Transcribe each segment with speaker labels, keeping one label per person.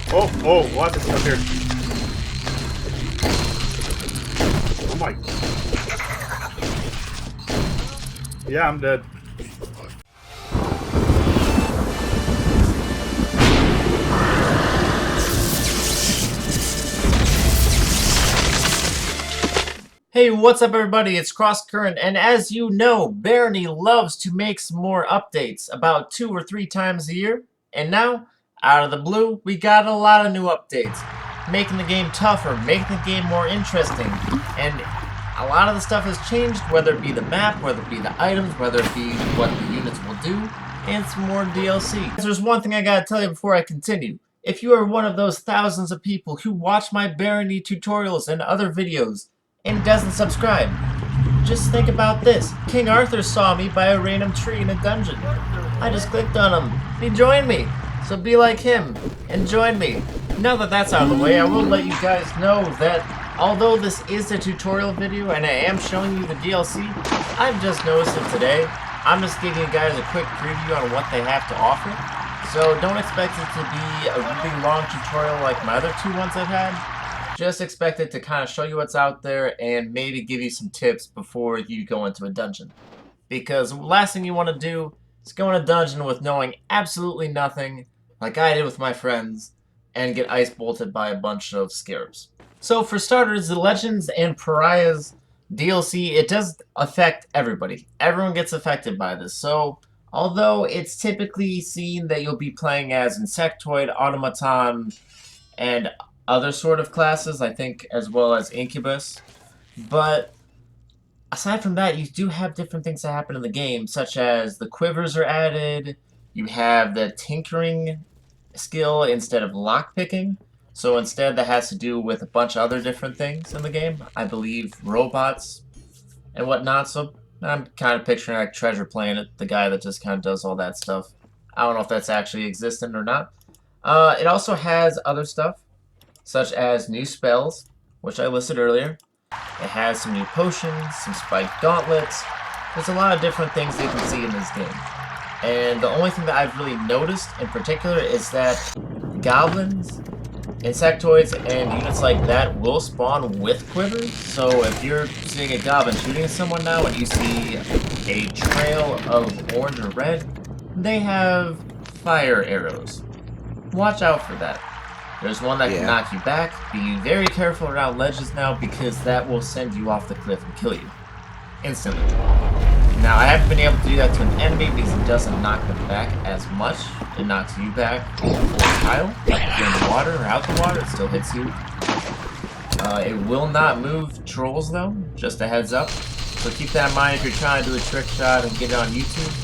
Speaker 1: Oh, what is up here? Oh my. Yeah, I'm dead.
Speaker 2: Hey, what's up everybody? It's Crosscurrent, and as you know, Barony loves to make some more updates about 2 or 3 times a year. And now, out of the blue, we got a lot of new updates. Making the game tougher, making the game more interesting. And a lot of the stuff has changed, whether it be the map, whether it be the items, whether it be what the units will do, and some more DLC. There's one thing I gotta tell you before I continue. If you are one of those thousands of people who watch my Barony tutorials and other videos, and doesn't subscribe, just think about this. King Arthur saw me by a random tree in a dungeon. I just clicked on him. He joined me. So be like him and join me. Now that that's out of the way, I will let you guys know that although this is a tutorial video and I am showing you the DLC, I've just noticed it today. I'm just giving you guys a quick preview on what they have to offer. So don't expect it to be a really long tutorial like my other 2 ones I've had. Just expect it to kind of show you what's out there and maybe give you some tips before you go into a dungeon. Because the last thing you want to do is go in a dungeon with knowing absolutely nothing, like I did with my friends, and get ice bolted by a bunch of scarabs. So for starters, the Legends and Pariahs DLC, it does affect everybody. Everyone gets affected by this. So although it's typically seen that you'll be playing as Insectoid, Automaton, and other sort of classes, I think, as well as Incubus. But aside from that, you do have different things that happen in the game, such as the quivers are added, you have the tinkering skill instead of lockpicking. So instead that has to do with a bunch of other different things in the game. I believe robots and whatnot. So I'm kind of picturing like Treasure Planet, the guy that just kind of does all that stuff. I don't know if that's actually existent or not. It also has other stuff, such as new spells, which I listed earlier. It has some new potions, some spiked gauntlets. There's a lot of different things you can see in this game. And the only thing that I've really noticed in particular is that goblins, insectoids, and units like that will spawn with quivers. So if you're seeing a goblin shooting at someone now and you see a trail of orange or red, they have fire arrows. Watch out for that. There's one that can knock you back. Be very careful around ledges now because that will send you off the cliff and kill you instantly. Now I haven't been able to do that to an enemy because it doesn't knock them back as much. It knocks you back for a tile. If you're in the water or out the water, it still hits you. It will not move trolls though, just a heads up. So keep that in mind if you're trying to do a trick shot and get it on YouTube.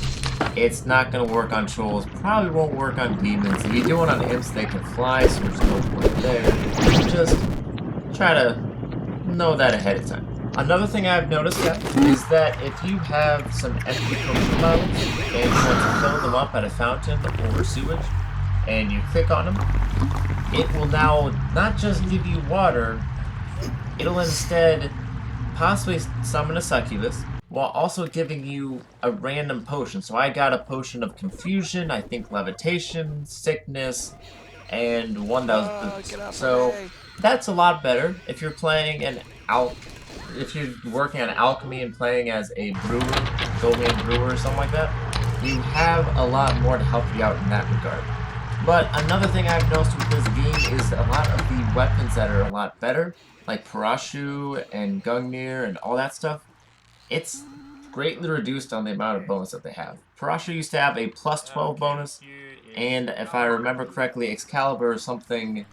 Speaker 2: It's not going to work on trolls, probably won't work on demons. If you do it on imps, they can fly, so there's no point there. Just try to know that ahead of time. Another thing I've noticed is that if you have some empty potion bottles and you want to fill them up at a fountain or sewage, and you click on them, it will now not just give you water, it'll instead possibly summon a succubus, while also giving you a random potion. So I got a potion of confusion, I think levitation, sickness, and one that was boost. So that's a lot better if you're playing if you're working on alchemy and playing as a brewer, domain brewer or something like that. You have a lot more to help you out in that regard. But another thing I've noticed with this game is a lot of the weapons that are a lot better, like Parashu and Gungnir and all that stuff, it's greatly reduced on the amount of bonus that they have. Parashu used to have a plus 12 bonus, and if I remember correctly, Excalibur or something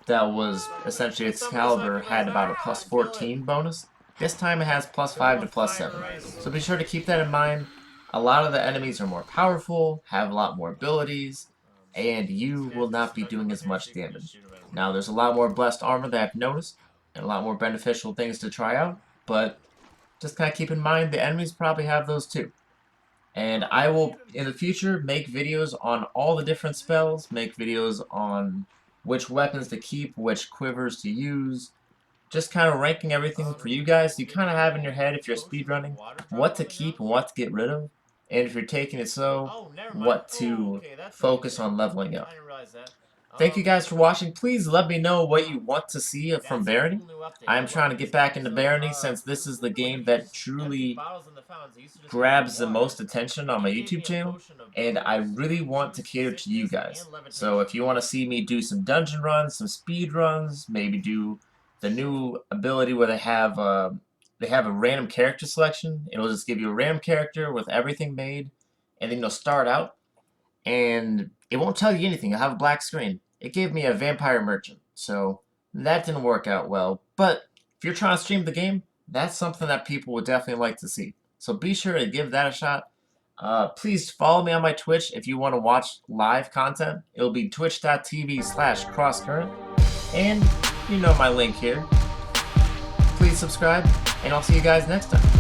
Speaker 2: that was essentially Excalibur had about a plus 14 bonus. This time it has plus 5 to plus 7. So be sure to keep that in mind. A lot of the enemies are more powerful, have a lot more abilities, and you will not be doing as much damage. Now there's a lot more blessed armor that I've noticed, and a lot more beneficial things to try out, but just kind of keep in mind the enemies probably have those too. And I will, in the future, make videos on all the different spells, make videos on which weapons to keep, which quivers to use, just kind of ranking everything for you guys. You kind of have in your head, if you're speedrunning, what to keep and what to get rid of. And if you're taking it slow, what to focus on leveling up. thank you guys for watching. Please let me know what you want to see from Barony. I'm trying to get back into Barony since this is the game that truly grabs the most attention on my YouTube channel, and I really want to cater to you guys. So if you want to see me do some dungeon runs, some speed runs, maybe do the new ability where they have a random character selection. It'll just give you a random character with everything made, and then you'll start out, and it won't tell you anything. You'll have a black screen. It gave me a vampire merchant, so that didn't work out well. But if you're trying to stream the game, that's something that people would definitely like to see. So be sure to give that a shot. Please follow me on my Twitch if you want to watch live content. It'll be twitch.tv/crosscurrent. And you know my link here. Please subscribe, and I'll see you guys next time.